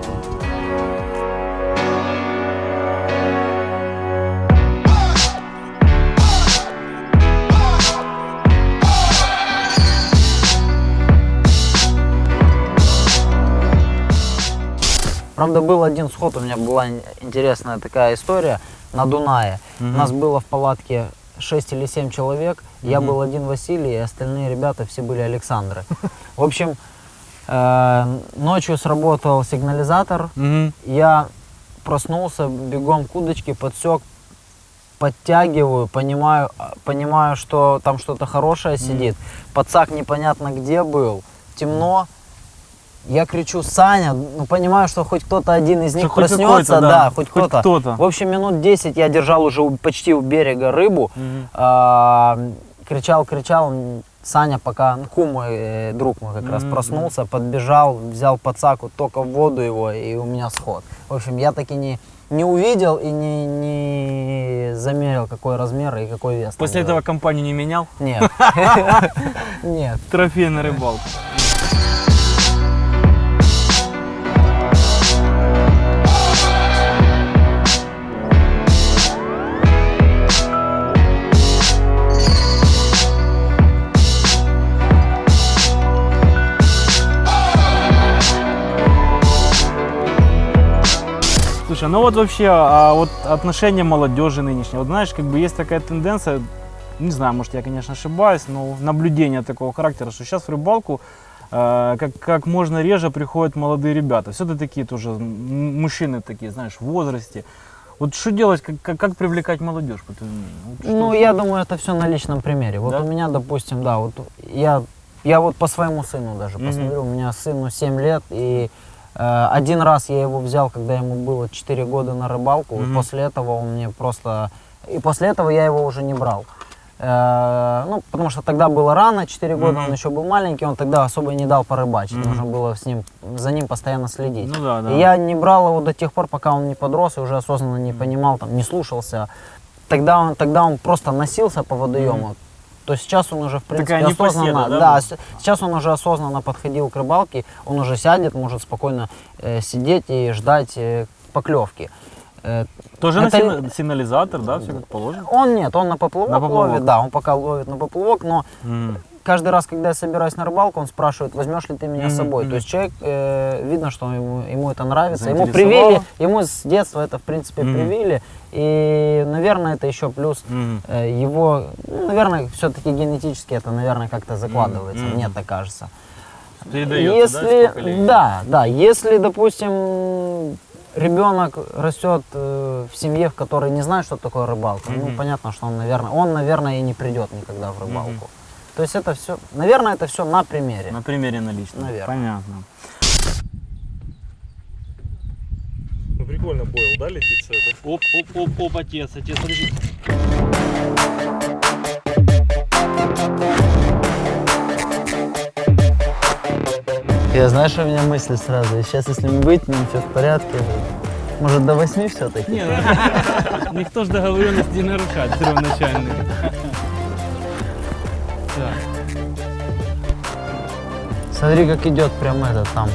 Правда, был один сход, у меня была интересная такая история на Дунае. У нас было в палатке 6 или 7 человек. Я был один Василий, и остальные ребята все были Александры. В общем, ночью сработал сигнализатор. Я проснулся, бегом к удочке, подсек, подтягиваю, понимаю, что там что-то хорошее сидит. Подсак непонятно где был, темно. Я кричу: Саня, понимаю, что хоть кто-то один из них хоть проснется, какой-то, да, да, хоть хоть кто-то. кто-то. В общем, минут 10 я держал уже почти у берега рыбу, кричал, Саня пока, кум мой, друг мой как раз проснулся, подбежал, взял подсак, вот только в воду его, и у меня сход. В общем, я таки не увидел и не замерил, какой размер и какой вес. После этого компанию не менял? Нет. Нет. Трофей на рыбалку. Слушай, ну вот вообще, а вот отношение молодежи нынешней, вот знаешь, как бы есть такая тенденция, не знаю, может я, конечно, ошибаюсь, но наблюдение такого характера, что сейчас в рыбалку как можно реже приходят молодые ребята. Все-таки такие тоже мужчины такие, знаешь, в возрасте. Вот что делать, как привлекать молодежь, по твоему мнению? Ну, я думаю, это все на личном примере. Вот Да? у меня, допустим, да, вот я вот по своему сыну даже посмотрю, у меня сыну 7 лет, и один раз я его взял, когда ему было 4 года на рыбалку, и после этого он мне просто... И после этого я его уже не брал. Ну, потому что тогда было рано, 4 года, он еще был маленький, он тогда особо не дал порыбачить, нужно было за ним постоянно следить. Ну, да, да. И я не брал его до тех пор, пока он не подрос и уже осознанно не понимал, там, не слушался. Тогда он просто носился по водоему. То сейчас он уже, в принципе, Такая непоседа, осознанно, да, сейчас он уже осознанно подходил к рыбалке, он уже сядет, может спокойно сидеть и ждать поклевки. Тоже это- на сигнализатор, да, все как положено? Он нет, он на поплавок, На поплавок. ловит, да, он пока ловит на поплавок, но каждый раз, когда я собираюсь на рыбалку, он спрашивает, возьмешь ли ты меня с собой. То есть человек, видно, что ему это нравится, ему Заинтересовало. привили, ему с детства это, в принципе, привили, и, наверное, это еще плюс его, ну, наверное, все-таки генетически это, наверное, как-то закладывается, мне так кажется. Передается, да, из поколения? Да, если, допустим, ребенок растет в семье, в которой не знает, что такое рыбалка, ну, понятно, что он, наверное, и не придет никогда в рыбалку. То есть это все, наверное, это все на примере. На примере на личном. Наверное. Понятно. Ну прикольно бойл, да, летит это? Оп, отец, подожди. Я знаешь, у меня мысль сразу, сейчас если мы вытянем, все в порядке, может до 8 все-таки? Не, никто же договоренности не нарушает первоначальные. Так. Смотри, как идет прям это там,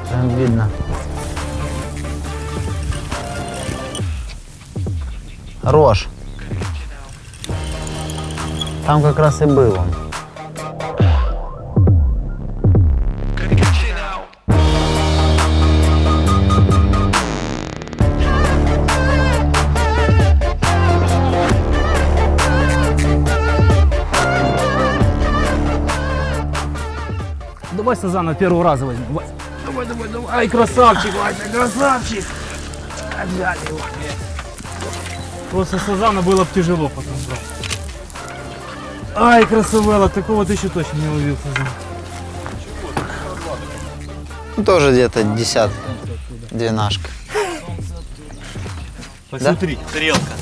прям видно. Хорош. Там как раз и был он. Давай сазана первого раза возьмем. Давай. Ай, красавчик, Вася, красавчик. Взяли его. Просто сазана было бы тяжело потом брать. Ай, красавелла, такого ты еще точно не ловил сазана. Тоже где-то 10, 12. Посмотри, тарелка.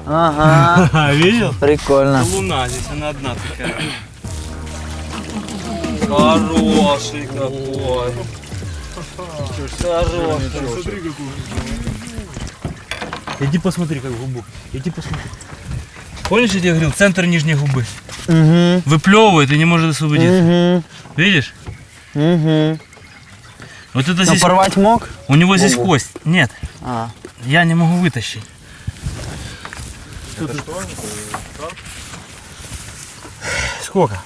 Ага, Видел? прикольно. Луна, здесь она одна такая. Хороший какой. Хороший. Иди посмотри, как губу. Иди посмотри. Помнишь, я тебе говорил, центр нижней губы? Угу. Выплевывает и не может освободиться. Угу. Видишь? Угу. Вот это Но здесь... порвать мог? У него здесь Губу. кость. Нет, А. я не могу вытащить. Сколько?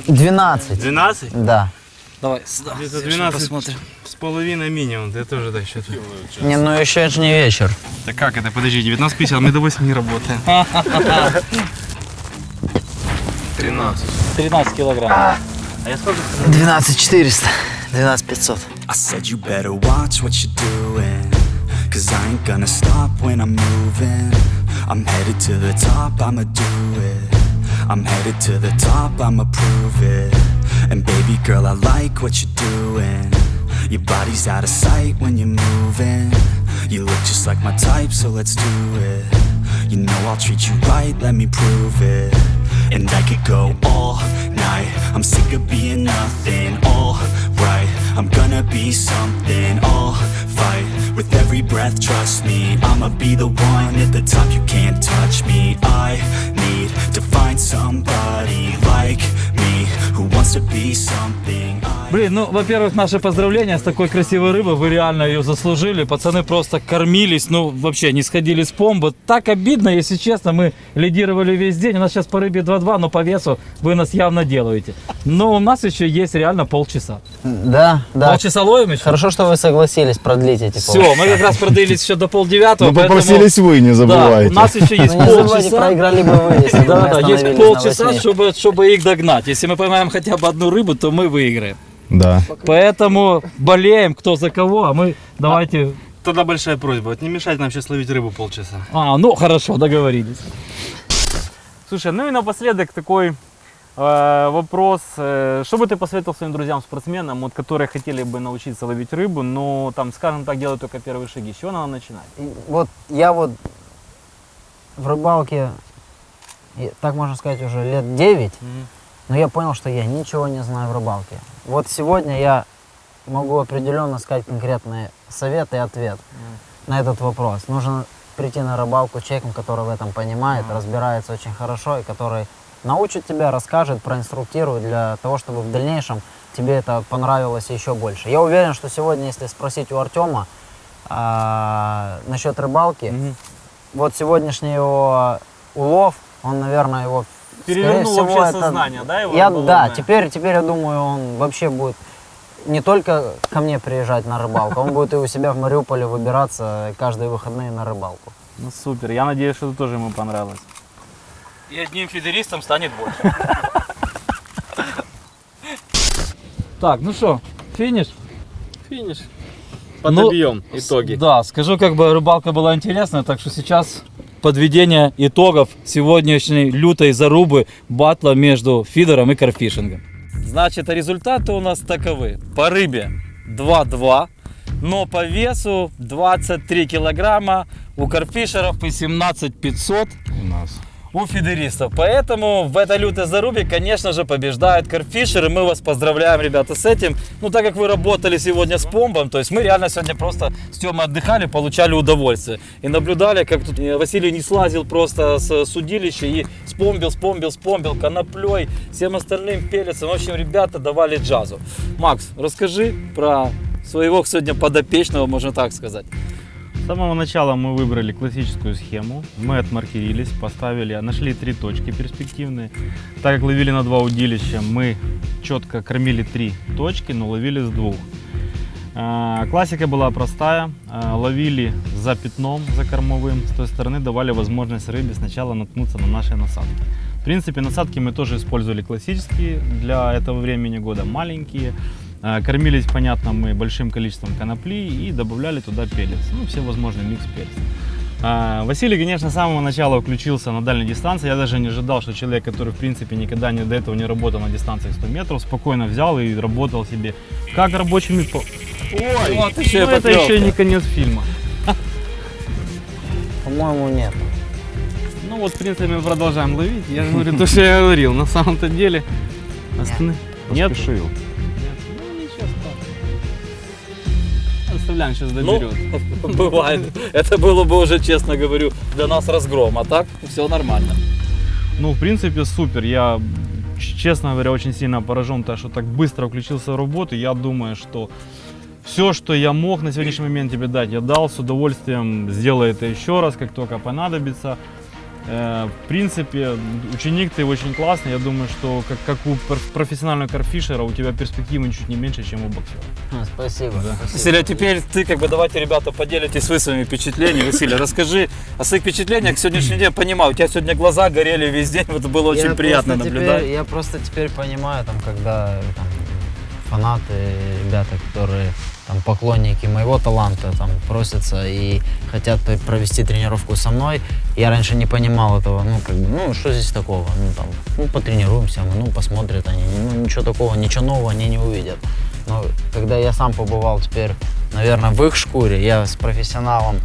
12. 12? Да. Давай, сюда. Где-то 12 посмотрим. С половиной минимум. Ты тоже дай что-то. Не, ну еще ж не вечер. Да как это? Подожди, 19:50, мы до 8 не работаем. 13 килограмм. А я сколько? 12 400. 12 500. I said you better watch what you're doing, 'cause I ain't gonna stop when I'm moving. I'm headed to the top, I'ma do it. I'm headed to the top, I'ma prove it. And baby girl, I like what you're doing. Your body's out of sight when you're moving. You look just like my type, so let's do it. You know I'll treat you right, let me prove it. And I could go all night, I'm sick of being nothing. All right, I'm gonna be something. I'll fight with every breath, trust me. I'ma be the one at the top, you can't touch me. I need to find somebody like me, who wants to be something. Блин, ну, во-первых, наше поздравление с такой красивой рыбой. Вы реально ее заслужили. Пацаны просто кормились, ну, вообще не сходили с помбы. Так обидно, если честно. Мы лидировали весь день. У нас сейчас по рыбе 2-2, но по весу вы нас явно делаете. Но у нас еще есть реально полчаса. Да, да. Полчаса ловим еще? Хорошо, что вы согласились продлить эти Все, мы как раз продлились еще до 8:30. Ну, попросились вы, не Да, забывайте. у нас еще есть Ну, не забывайте, полчаса. проиграли бы вы, если бы мы Да, есть остановились полчаса, на 8. чтобы их догнать. Если мы поймаем хотя бы одну рыбу, то мы выиграем. Да. Поэтому болеем кто за кого, а мы давайте... Тогда большая просьба, вот не мешать нам сейчас ловить рыбу полчаса. Ну хорошо, договорились. Слушай, ну и напоследок такой вопрос. Что бы ты посоветовал своим друзьям-спортсменам, вот, которые хотели бы научиться ловить рыбу, но там, скажем так, делают только первые шаги? С чего надо начинать? Вот я вот в рыбалке, так можно сказать, уже лет 9, но я понял, что я ничего не знаю в рыбалке. Вот сегодня я могу определенно сказать конкретный совет и ответ на этот вопрос. Нужно прийти на рыбалку с человеком, который в этом понимает, разбирается очень хорошо и который научит тебя, расскажет, проинструктирует для того, чтобы в дальнейшем тебе это понравилось еще больше. Я уверен, что сегодня, если спросить у Артема насчет рыбалки, вот сегодняшний его улов, он, наверное, его Перевернул скорее всего, вообще сознание, да, его Да, рыболовное? теперь я думаю, он вообще будет не только ко мне приезжать на рыбалку, он будет и у себя в Мариуполе выбираться каждые выходные на рыбалку. Ну супер, я надеюсь, что это тоже ему понравилось. И одним фидеристом станет больше. Так, ну что, финиш? Финиш. Ну, Подобьем итоги. Да, скажу, как бы рыбалка была интересная, так что сейчас подведение итогов сегодняшней лютой зарубы батла между фидером и карфишингом. Значит, результаты у нас таковы. По рыбе 2-2, но по весу 23 килограмма, у карфишеров по 17 500 У нас. у фидеристов. Поэтому в этой лютой зарубе, конечно же, побеждают карфишеры. Мы вас поздравляем, ребята, с этим. Ну, так как вы работали сегодня с помбом, то есть мы реально сегодня просто с Тёмой отдыхали, получали удовольствие. И наблюдали, как тут Василий не слазил просто с судилища и спомбил коноплей, всем остальным пелецам. В общем, ребята давали джазу. Макс, расскажи про своего сегодня подопечного, можно так сказать. С самого начала мы выбрали классическую схему, мы отмаркерились, нашли 3 точки перспективные. Так как ловили на 2 удилища, мы четко кормили 3 точки, но ловили с 2. Классика была простая, ловили за пятном, за кормовым, с той стороны давали возможность рыбе сначала наткнуться на наши насадки. В принципе, насадки мы тоже использовали классические для этого времени года, маленькие. Кормились, понятно, мы большим количеством конопли и добавляли туда пелец, ну, все возможные микс пелец. Василий, конечно, с самого начала включился на дальней дистанции. Я даже не ожидал, что человек, который, в принципе, никогда до этого не работал на дистанциях 100 метров, спокойно взял и работал себе как рабочими... Ой, вот еще ну, это еще не конец фильма. По-моему, нет. Ну вот, в принципе, мы продолжаем ловить. Я же говорю, то, что я говорил. На самом-то деле... Нет? Поспешил. Оставляем, сейчас доберет. Ну, бывает. Это было бы уже, честно говорю, для нас разгром. А так все нормально. Ну, в принципе, супер. Я, честно говоря, очень сильно поражен, что так быстро включился в работу. Я думаю, что все, что я мог на сегодняшний момент тебе дать, я дал. С удовольствием сделаю это еще раз, как только понадобится. В принципе, ученик ты очень классный. Я думаю, что как у профессионального карфишера у тебя перспективы чуть не меньше, чем у боксера. Спасибо. Да. Василий, а теперь ты, давайте, ребята, поделитесь своими впечатлениями. Василий, расскажи о своих впечатлениях. Сегодняшний день, понимаю, у тебя сегодня глаза горели весь день, это было очень приятно наблюдать. Я просто теперь понимаю, когда фанаты, ребята, которые поклонники моего таланта просятся и хотят провести тренировку со мной. Я раньше не понимал этого, что здесь такого, потренируемся, посмотрят они, ничего такого, ничего нового они не увидят. Но когда я сам побывал теперь, наверное, в их шкуре, я с профессионалом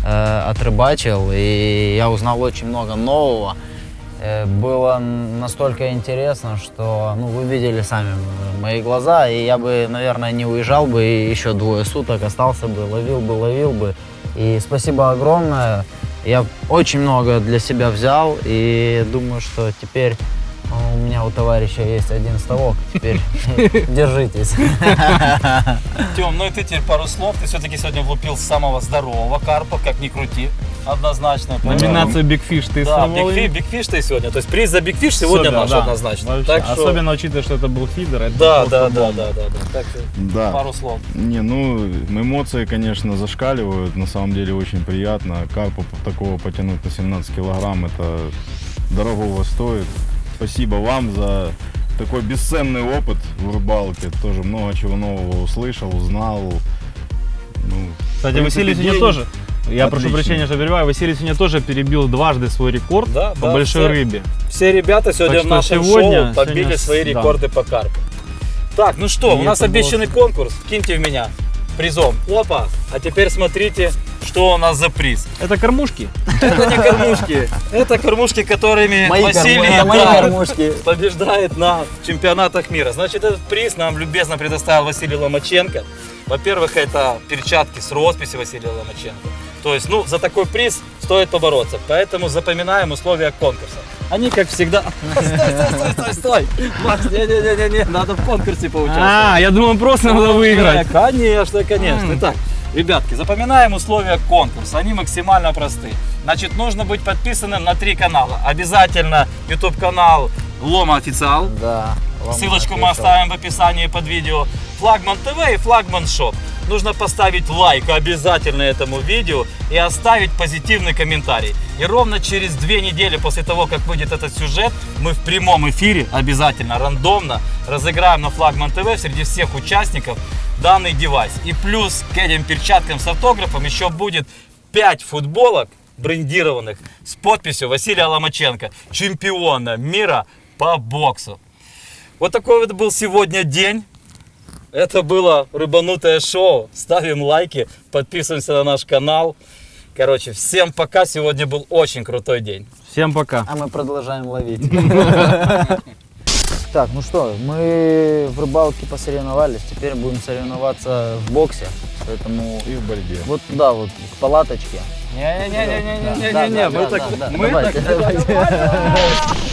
отрыбачил, и я узнал очень много нового. Было настолько интересно, что, вы видели сами мои глаза, и я бы, наверное, не уезжал бы, и еще 2 суток остался бы, ловил бы. И спасибо огромное. Я очень много для себя взял, и думаю, что теперь у меня у товарища есть один ставок. Теперь держитесь. Тём, ну и ты теперь пару слов. Ты все-таки сегодня влупил самого здорового карпа, как ни крути. Однозначно. Номинацию Big Fish ты Да, сорвал. Big Fish ты сегодня. То есть приз за Big Fish сегодня Супер, наш да. однозначно. Вообще. Так что- Особенно учитывая, что это был фидер. Это Да, просто да. бомба. Так что Да. пару слов. Не, ну, эмоции, конечно, зашкаливают. На самом деле очень приятно. Карпа такого потянуть на 17 килограмм, это дорогого стоит. Спасибо вам за такой бесценный опыт в рыбалке. Тоже много чего нового услышал, узнал. Ну, Кстати, в принципе, Василий сегодня день тоже. Я прошу отличный. прощения, что перебиваю. Василий сегодня тоже перебил дважды свой рекорд Да, по да, большой все. рыбе. Все ребята сегодня Так в что нашем сегодня- шоу побили сегодня свои да. рекорды по карпу. Так, ну что, И у нас это было- обещанный конкурс. Киньте в меня призом. Опа! А теперь смотрите, что у нас за приз. Это кормушки. Это не кормушки. Это кормушки, которыми Василий это мои да, кормушки. побеждает на чемпионатах мира. Значит, этот приз нам любезно предоставил Василий Ломаченко. Во-первых, это перчатки с росписью Василия Ломаченко. То есть, ну, за такой приз стоит побороться. Поэтому запоминаем условия конкурса. Они, как всегда... Стой! Макс, не-не-не, надо в конкурсе поучаствовать. Я думал, просто надо выиграть. Конечно. Итак, ребятки, запоминаем условия конкурса. Они максимально просты. Значит, нужно быть подписанным на 3 канала. Обязательно YouTube канал Лома Официал. Да. Ссылочку мы оставим в описании под видео. Флагман ТВ и Флагман Шоп. Нужно поставить лайк обязательно этому видео и оставить позитивный комментарий. И ровно через 2 недели после того, как выйдет этот сюжет, мы в прямом эфире обязательно рандомно разыграем на Флагман ТВ среди всех участников данный девайс. И плюс к этим перчаткам с автографом еще будет 5 футболок брендированных с подписью Василия Ломаченко, чемпиона мира по боксу. Вот такой вот был сегодня день. Это было рыбанутое шоу. Ставим лайки, подписываемся на наш канал. Короче, всем пока. Сегодня был очень крутой день. Всем пока. А мы продолжаем ловить. Так, ну что, мы в рыбалке посоревновались, теперь будем соревноваться в боксе. Поэтому и в борьбе. вот туда вот, к палаточке. Не-не-не, Да, мы так... давайте.